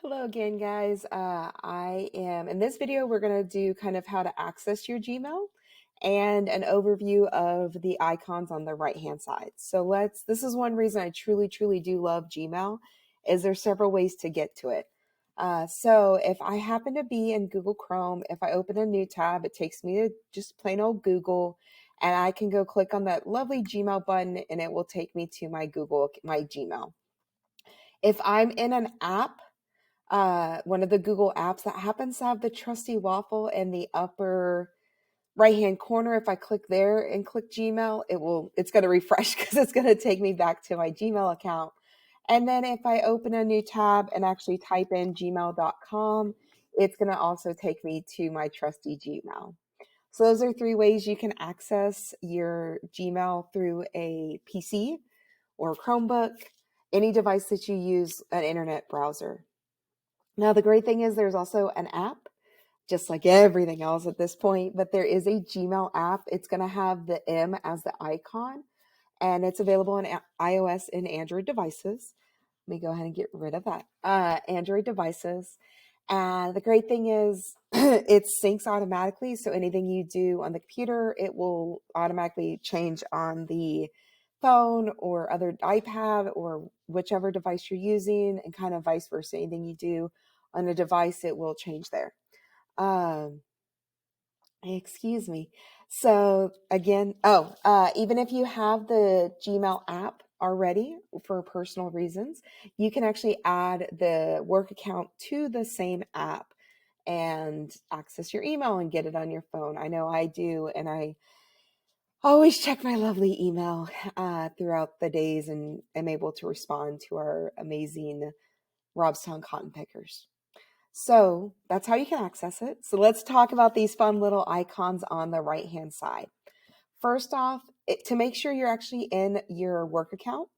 Hello again, guys. In this video, we're going to do kind of how to access your Gmail and an overview of the icons on the right-hand side. This is one reason I truly do love Gmail, is there's several ways to get to it. So if I happen to be in Google Chrome, if I open a new tab, it takes me to just plain old Google, and I can go click on that lovely Gmail button and it will take me to my Gmail. If I'm in an app, one of the Google apps that happens to have the trusty waffle in the upper right hand corner. If I click there and click Gmail, it's going to refresh because it's going to take me back to my Gmail account. And then if I open a new tab and actually type in gmail.com, it's going to also take me to my trusty Gmail. So those are three ways you can access your Gmail through a PC or Chromebook, any device that you use an internet browser. Now, the great thing is there's also an app, just like everything else at this point, but there is a Gmail app. It's going to have the M as the icon, and it's available on iOS and Android devices. Let me go ahead and get rid of that. Android devices. And the great thing is it syncs automatically. So anything you do on the computer, it will automatically change on the phone or other iPad or whichever device you're using, and kind of vice versa. Anything you do on a device, it will change there. Excuse me. So again, even if you have the Gmail app already for personal reasons, you can actually add the work account to the same app and access your email and get it on your phone. I know I do, and I always check my lovely email throughout the days and am able to respond to our amazing Robstown cotton pickers. So that's how you can access it. So let's talk about these fun little icons on the right-hand side. First off, to make sure you're actually in your work account,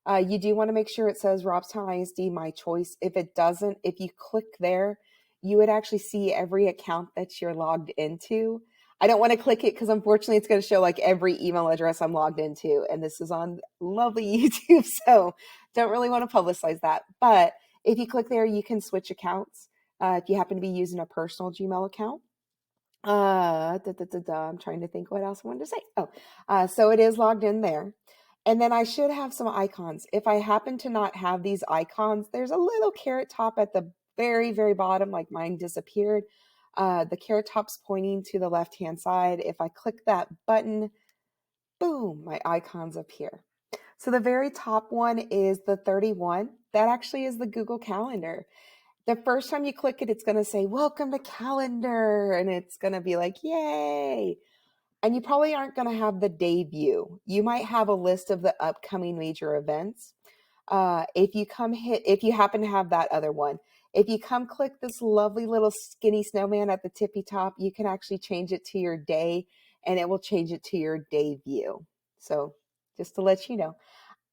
you do want to make sure it says Robstown ISD My Choice. If it doesn't, if you click there, you would actually see every account that you're logged into. I don't want to click it because unfortunately it's going to show like every email address I'm logged into, and this is on lovely YouTube, so don't really want to publicize that. But if you click there, you can switch accounts. If you happen to be using a personal Gmail account. I'm trying to think what else I wanted to say. So it is logged in there. And then I should have some icons. If I happen to not have these icons, there's a little carrot top at the very bottom, like mine disappeared. The carrot top's pointing to the left-hand side. If I click that button, boom, my icons appear. So the very top one is the 31. That actually is the Google Calendar. The first time you click it, it's going to say, welcome to calendar. And it's going to be like, yay. And you probably aren't going to have the day view. You might have a list of the upcoming major events. If you happen to have that other one, if you come click this lovely little skinny snowman at the tippy top, you can actually change it to your day, and it will change it to your day view. So just to let you know.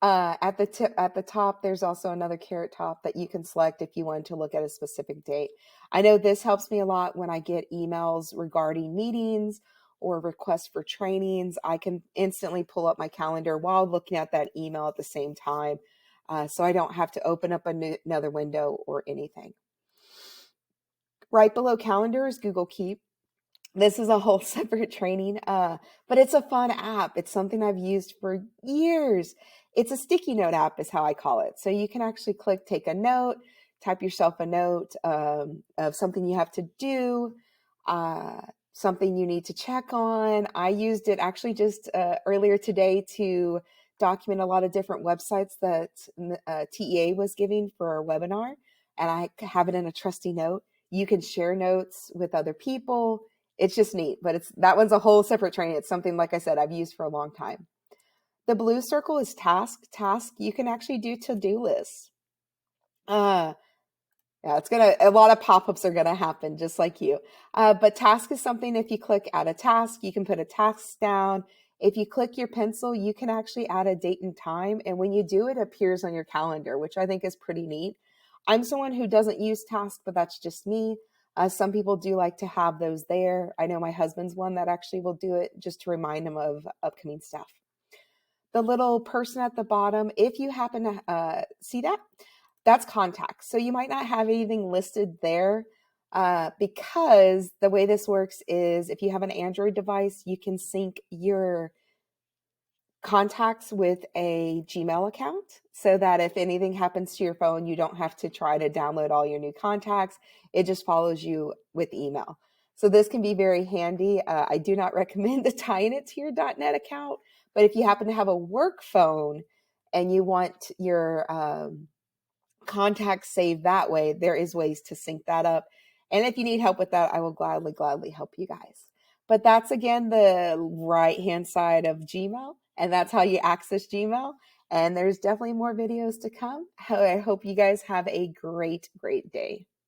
At the top, there's also another carrot top that you can select if you want to look at a specific date. I know this helps me a lot when I get emails regarding meetings or requests for trainings. I can instantly pull up my calendar while looking at that email at the same time, so I don't have to open up another window or anything. Right below calendar is Google Keep. This is a whole separate training, but it's a fun app. It's something I've used for years. It's a sticky note app is how I call it. So you can actually click, take a note, type yourself a note of something you have to do, something you need to check on. I used it actually just earlier today to document a lot of different websites that TEA was giving for a webinar, and I have it in a trusty note. You can share notes with other people. It's just neat, but that one's a whole separate training. It's something, like I said, I've used for a long time. The blue circle is task. You can actually do to-do lists. Yeah, a lot of pop-ups are gonna happen just like you. But task is something, if you click add a task, you can put a task down. If you click your pencil, you can actually add a date and time. And when you do, it appears on your calendar, which I think is pretty neat. I'm someone who doesn't use task, but that's just me. Some people do like to have those there. I know my husband's one that actually will do it just to remind him of upcoming stuff. The little person at the bottom, if you happen to see that, That's contacts. So you might not have anything listed there because the way this works is if you have an Android device, you can sync your contacts with a Gmail account so that if anything happens to your phone, you don't have to try to download all your new contacts. It just follows you with email. So this can be very handy. I do not recommend tying it to your .NET account, but if you happen to have a work phone and you want your contacts saved that way, there is ways to sync that up. And if you need help with that, I will gladly help you guys. But that's again the right hand side of Gmail, and that's how you access Gmail. And there's definitely more videos to come. I hope you guys have a great day.